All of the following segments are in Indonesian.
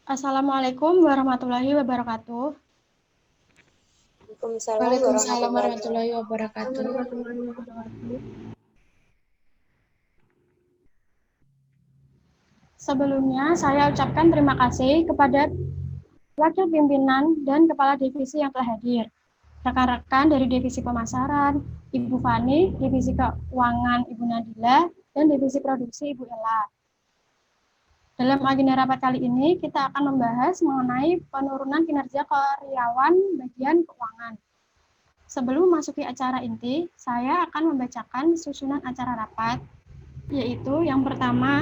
Assalamualaikum warahmatullahi wabarakatuh. Waalaikumsalam warahmatullahi wabarakatuh. Sebelumnya, saya ucapkan terima kasih kepada Wakil Pimpinan dan Kepala Divisi yang telah hadir. Rekan-rekan dari Divisi Pemasaran, Ibu Fani, Divisi Keuangan Ibu Nadila, dan Divisi Produksi Ibu Ella. Dalam agenda rapat kali ini, kita akan membahas mengenai penurunan kinerja karyawan bagian keuangan. Sebelum memasuki acara inti, saya akan membacakan susunan acara rapat, yaitu yang pertama,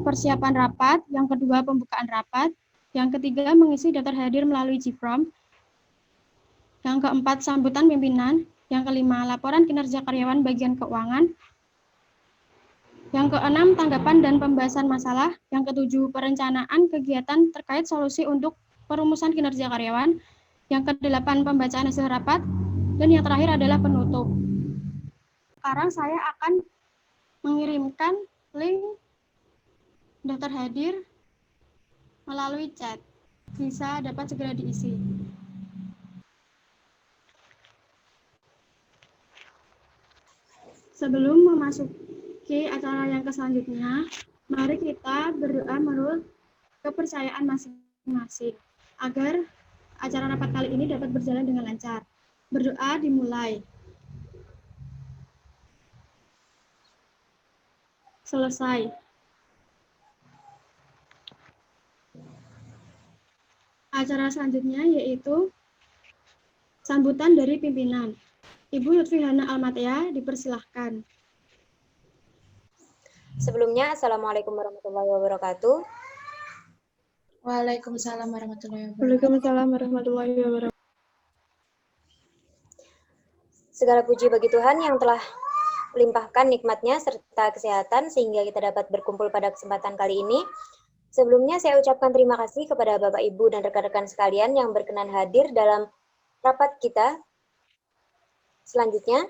persiapan rapat, yang kedua, pembukaan rapat, yang ketiga, mengisi daftar hadir melalui G-Form, yang keempat, sambutan pimpinan, yang kelima, laporan kinerja karyawan bagian keuangan, yang keenam, tanggapan dan pembahasan masalah, yang ketujuh, perencanaan kegiatan terkait solusi untuk perumusan kinerja karyawan, yang kedelapan, pembacaan hasil rapat, dan yang terakhir adalah penutup. Sekarang saya akan mengirimkan link daftar hadir melalui chat. Bisa dapat segera diisi. Sebelum memasuki acara yang selanjutnya, mari kita berdoa menurut kepercayaan masing-masing agar acara rapat kali ini dapat berjalan dengan lancar. Berdoa dimulai. Selesai. Acara selanjutnya yaitu sambutan dari pimpinan. Ibu Lutfihana Almatea, dipersilahkan. Sebelumnya, Assalamualaikum warahmatullahi wabarakatuh. Waalaikumsalam warahmatullahi wabarakatuh. Waalaikumsalam warahmatullahi wabarakatuh. Segala puji bagi Tuhan yang telah melimpahkan nikmat-Nya serta kesehatan sehingga kita dapat berkumpul pada kesempatan kali ini. Sebelumnya saya ucapkan terima kasih kepada Bapak Ibu dan rekan-rekan sekalian yang berkenan hadir dalam rapat kita. Selanjutnya,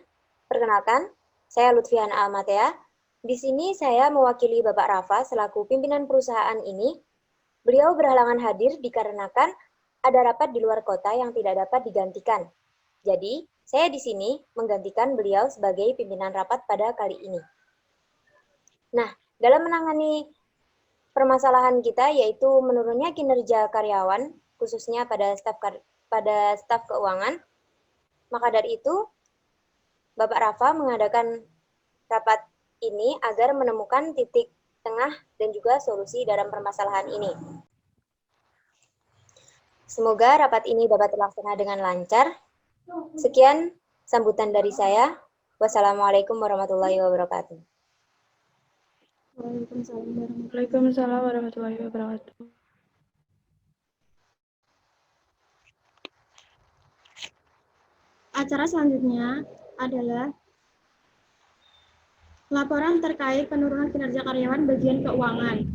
perkenalkan, saya Lutfiana Almatea. Di sini saya mewakili Bapak Rafa selaku pimpinan perusahaan ini. Beliau berhalangan hadir dikarenakan ada rapat di luar kota yang tidak dapat digantikan. Jadi, saya di sini menggantikan beliau sebagai pimpinan rapat pada kali ini. Nah, dalam menangani permasalahan kita yaitu menurunnya kinerja karyawan, khususnya pada staf keuangan, maka dari itu Bapak Rafa mengadakan rapat ini agar menemukan titik tengah dan juga solusi dalam permasalahan ini. Semoga rapat ini dapat terlaksana dengan lancar. Sekian sambutan dari saya. Wassalamualaikum warahmatullahi wabarakatuh. Waalaikumsalam warahmatullahi wabarakatuh. Acara selanjutnya adalah laporan terkait penurunan kinerja karyawan bagian keuangan.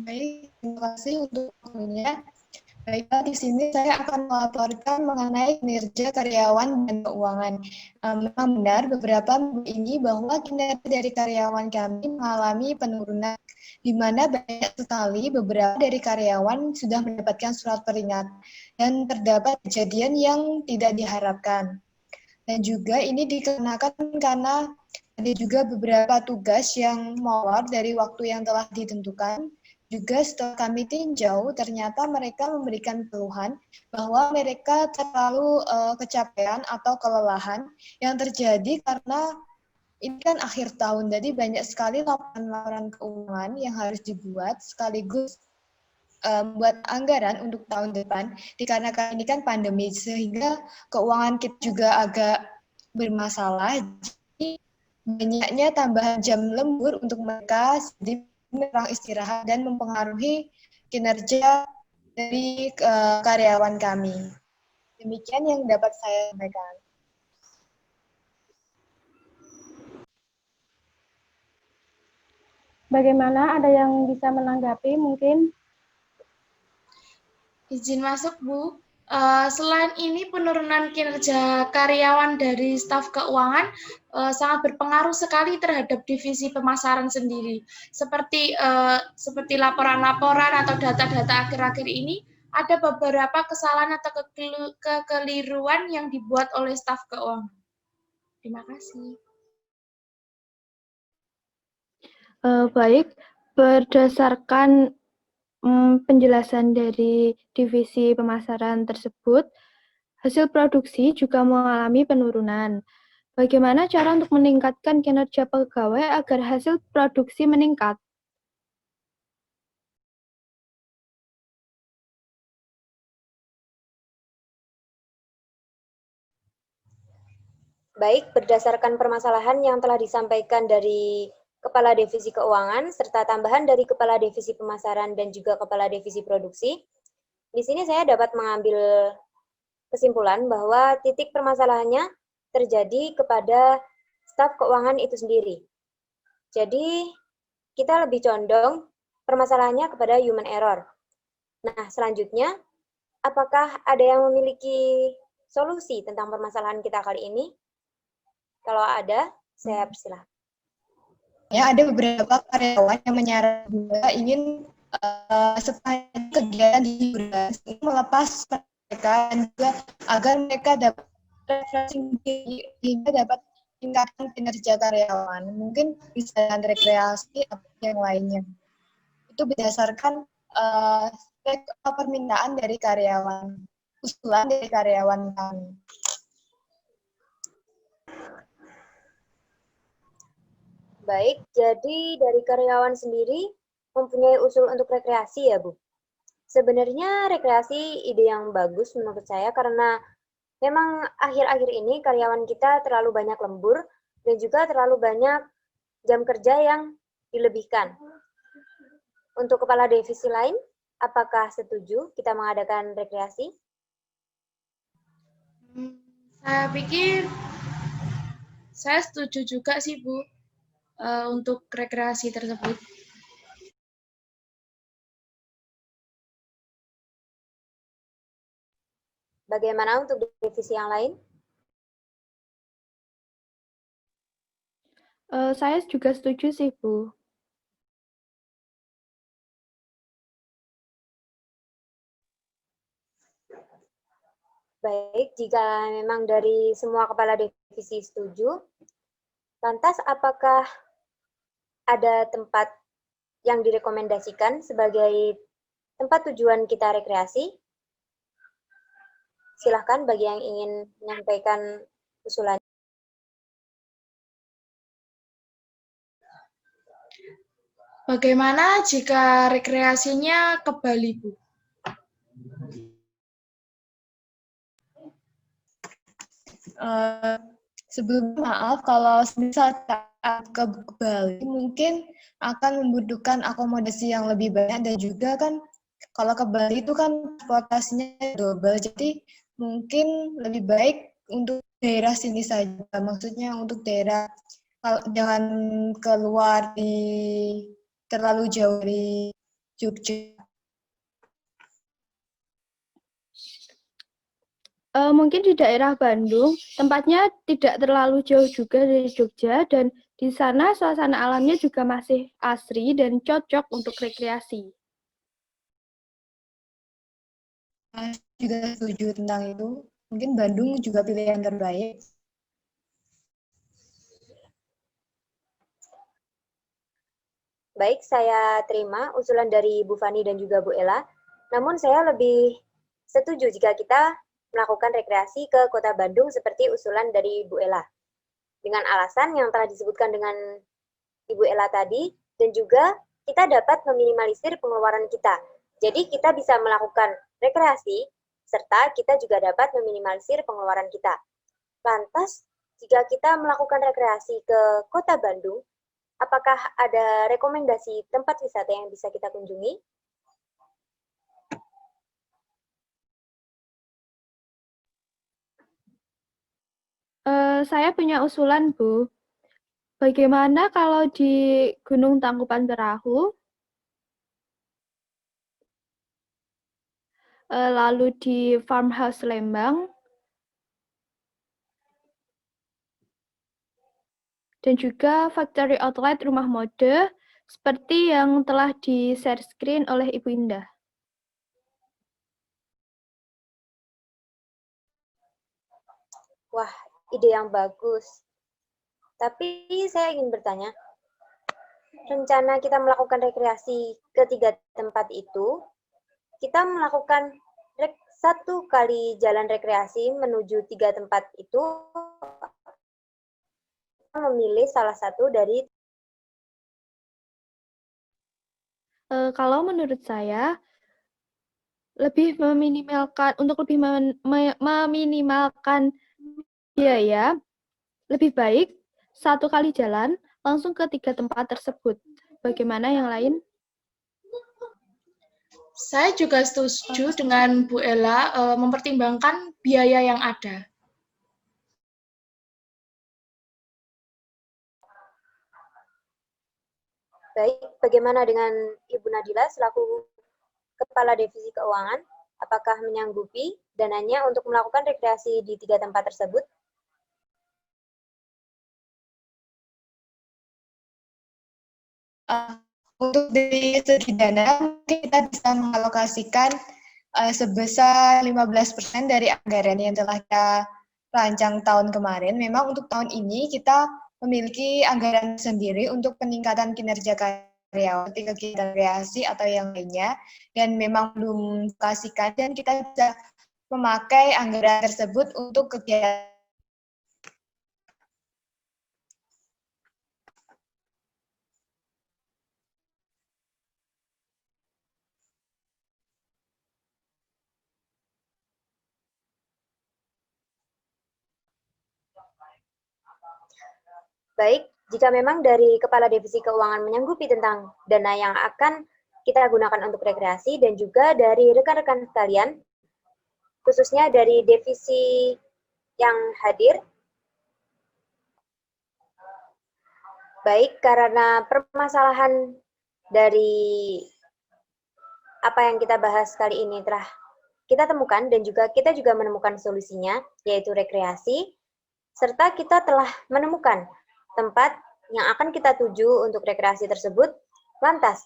Baik, terima kasih untuk waktunya. Baiklah, di sini saya akan melaporkan mengenai kinerja karyawan dan keuangan. Memang benar beberapa minggu ini bahwa kinerja dari karyawan kami mengalami penurunan, di mana banyak sekali beberapa dari karyawan sudah mendapatkan surat peringatan dan terdapat kejadian yang tidak diharapkan. Dan juga ini dikarenakan karena ada juga beberapa tugas yang molor dari waktu yang telah ditentukan. Juga setelah kami tinjau, ternyata mereka memberikan keluhan bahwa mereka terlalu kecapean atau kelelahan yang terjadi karena ini kan akhir tahun, jadi banyak sekali laporan-laporan keuangan yang harus dibuat sekaligus buat anggaran untuk tahun depan. Dikarenakan ini kan pandemi, sehingga keuangan kita juga agak bermasalah. Jadi banyaknya tambahan jam lembur untuk mereka, jadi kurang istirahat dan mempengaruhi kinerja dari karyawan kami. Demikian yang dapat saya sampaikan. Bagaimana, ada yang bisa menanggapi mungkin? Izin masuk, Bu. Selain ini, penurunan kinerja karyawan dari staf keuangan sangat berpengaruh sekali terhadap divisi pemasaran sendiri. Seperti laporan-laporan atau data-data akhir-akhir ini, ada beberapa kesalahan atau kekeliruan yang dibuat oleh staf keuangan. Terima kasih. Baik, berdasarkan penjelasan dari divisi pemasaran tersebut, hasil produksi juga mengalami penurunan. Bagaimana cara untuk meningkatkan kinerja pegawai agar hasil produksi meningkat? Baik, berdasarkan permasalahan yang telah disampaikan dari Kepala Divisi Keuangan, serta tambahan dari Kepala Divisi Pemasaran dan juga Kepala Divisi Produksi, di sini saya dapat mengambil kesimpulan bahwa titik permasalahannya terjadi kepada staf keuangan itu sendiri. Jadi, kita lebih condong permasalahannya kepada human error. Nah, selanjutnya, apakah ada yang memiliki solusi tentang permasalahan kita kali ini? Kalau ada, saya persilahkan. Ya, ada beberapa karyawan yang menyarankan juga ingin sepanjang kegiatan di hiburan melepas mereka dan juga agar mereka dapat refreshing hingga dapat tingkatkan kinerja karyawan. Mungkin bisa dengan rekreasi atau yang lainnya. Itu berdasarkan permintaan dari karyawan, usulan dari karyawan kami. Baik, jadi dari karyawan sendiri mempunyai usul untuk rekreasi ya, Bu? Sebenarnya rekreasi ide yang bagus menurut saya karena memang akhir-akhir ini karyawan kita terlalu banyak lembur dan juga terlalu banyak jam kerja yang dilebihkan. Untuk kepala divisi lain, apakah setuju kita mengadakan rekreasi? Saya pikir saya setuju juga sih, Bu, untuk rekreasi tersebut. Bagaimana untuk divisi yang lain? Saya juga setuju sih, Bu. Baik, jika memang dari semua kepala divisi setuju, lantas apakah ada tempat yang direkomendasikan sebagai tempat tujuan kita rekreasi? Silahkan bagi yang ingin menyampaikan usulan. Bagaimana jika rekreasinya ke Bali, Bu? Sebelum maaf, kalau saat ke Bali mungkin akan membutuhkan akomodasi yang lebih banyak dan juga kan kalau ke Bali itu kan transportasinya double, jadi mungkin lebih baik untuk daerah sini saja. Maksudnya untuk daerah jangan keluar terlalu jauh dari Jogja. Mungkin di daerah Bandung, tempatnya tidak terlalu jauh juga dari Jogja, dan di sana suasana alamnya juga masih asri dan cocok untuk rekreasi. Saya juga setuju tentang itu. Mungkin Bandung juga pilihan terbaik. Baik, saya terima usulan dari Bu Fani dan juga Bu Ella. Namun saya lebih setuju jika kita melakukan rekreasi ke Kota Bandung seperti usulan dari Bu Ella. Dengan alasan yang telah disebutkan dengan Ibu Ella tadi, dan juga kita dapat meminimalisir pengeluaran kita. Jadi kita bisa melakukan rekreasi, serta kita juga dapat meminimalisir pengeluaran kita. Lantas, jika kita melakukan rekreasi ke Kota Bandung, apakah ada rekomendasi tempat wisata yang bisa kita kunjungi? Saya punya usulan, Bu. Bagaimana kalau di Gunung Tangkuban Perahu? lalu di Farmhouse Lembang, dan juga Factory Outlet Rumah Mode, seperti yang telah di-share screen oleh Ibu Indah. Wah, ide yang bagus. Tapi saya ingin bertanya, rencana kita melakukan rekreasi ke 3 tempat itu, kita melakukan satu kali jalan rekreasi menuju 3 tempat itu, kita memilih salah satu dari Kalau menurut saya, lebih meminimalkan meminimalkan biaya, lebih baik satu kali jalan langsung ke 3 tempat tersebut. Bagaimana yang lain? Saya juga setuju dengan Bu Ella mempertimbangkan biaya yang ada. Baik, bagaimana dengan Ibu Nadila selaku Kepala Divisi Keuangan? Apakah menyanggupi dananya untuk melakukan rekreasi di 3 tempat tersebut? Untuk dari segi dana, mungkin kita bisa mengalokasikan sebesar 15% dari anggaran yang telah kita rancang tahun kemarin. Memang untuk tahun ini kita memiliki anggaran sendiri untuk peningkatan kinerja karyawan, seperti kegiatan kreasi atau yang lainnya, dan memang belum dikasihkan, dan kita bisa memakai anggaran tersebut untuk kegiatan. Baik, jika memang dari Kepala Divisi Keuangan menyanggupi tentang dana yang akan kita gunakan untuk rekreasi dan juga dari rekan-rekan sekalian, khususnya dari divisi yang hadir, baik karena permasalahan dari apa yang kita bahas kali ini telah kita temukan dan juga kita juga menemukan solusinya, yaitu rekreasi, serta kita telah menemukan tempat yang akan kita tuju untuk rekreasi tersebut. Lantas,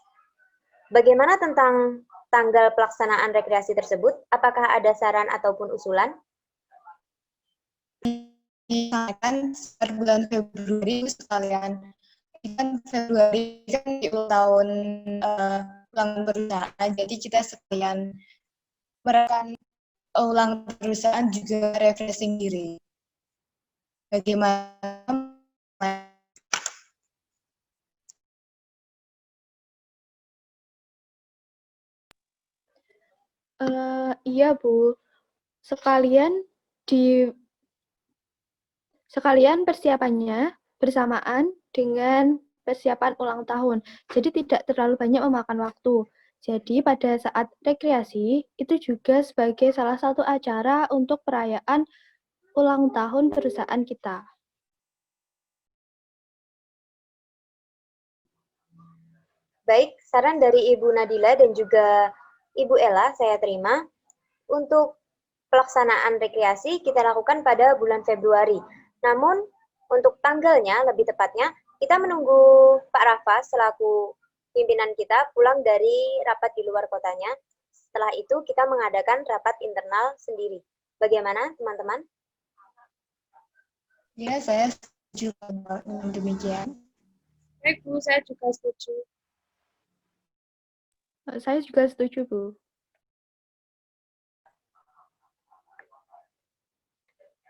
bagaimana tentang tanggal pelaksanaan rekreasi tersebut? Apakah ada saran ataupun usulan? Kan per bulan Februari sekalian. Kan Februari kan di tahun ulang perusahaan, jadi kita sekalian merayakan ulang perusahaan juga refreshing diri. Bagaimana? Iya, Bu. Sekalian persiapannya bersamaan dengan persiapan ulang tahun. Jadi tidak terlalu banyak memakan waktu. Jadi pada saat rekreasi itu juga sebagai salah satu acara untuk perayaan ulang tahun perusahaan kita. Baik, saran dari Ibu Nadila dan juga Ibu Ella saya terima. Untuk pelaksanaan rekreasi kita lakukan pada bulan Februari. Namun untuk tanggalnya lebih tepatnya kita menunggu Pak Rafa selaku pimpinan kita pulang dari rapat di luar kotanya. Setelah itu kita mengadakan rapat internal sendiri. Bagaimana teman-teman? Ya, saya setuju dengan demikian. Baik, Bu, saya juga setuju. Saya juga setuju, Bu.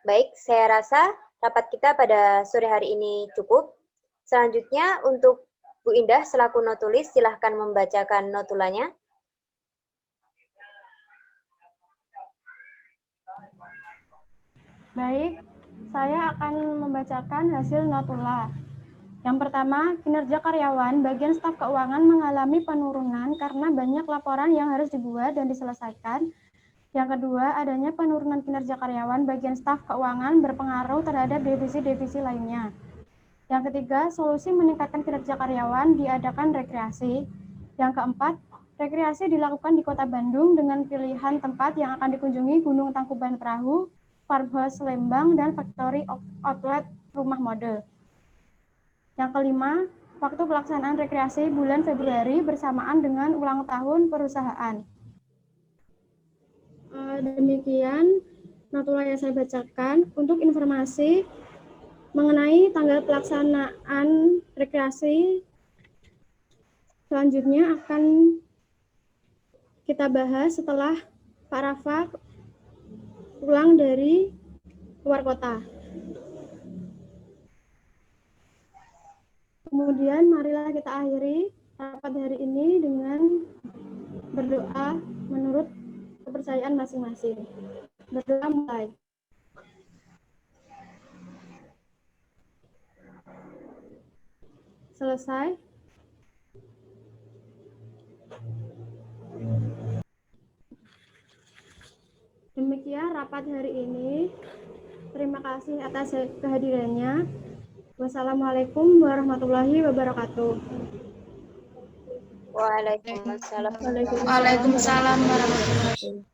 Baik, saya rasa rapat kita pada sore hari ini cukup. Selanjutnya untuk Bu Indah selaku notulis silahkan membacakan notulanya. Baik, saya akan membacakan hasil notula. Yang pertama, kinerja karyawan bagian staf keuangan mengalami penurunan karena banyak laporan yang harus dibuat dan diselesaikan. Yang kedua, adanya penurunan kinerja karyawan bagian staf keuangan berpengaruh terhadap divisi-divisi lainnya. Yang ketiga, solusi meningkatkan kinerja karyawan diadakan rekreasi. Yang keempat, Rekreasi dilakukan di Kota Bandung dengan pilihan tempat yang akan dikunjungi Gunung Tangkuban Perahu, Farmhouse Lembang, dan Factory Outlet Rumah Model. Yang kelima, waktu pelaksanaan rekreasi bulan Februari bersamaan dengan ulang tahun perusahaan. Demikian notulen yang saya bacakan. Untuk informasi mengenai tanggal pelaksanaan rekreasi selanjutnya akan kita bahas setelah Pak Rafa pulang dari luar kota. Kemudian marilah kita akhiri rapat hari ini dengan berdoa menurut kepercayaan masing-masing. Berdoa mulai. Selesai. Demikian rapat hari ini. Terima kasih atas kehadirannya. Wassalamualaikum warahmatullahi wabarakatuh. Waalaikumsalam. Waalaikumsalam warahmatullahi wabarakatuh.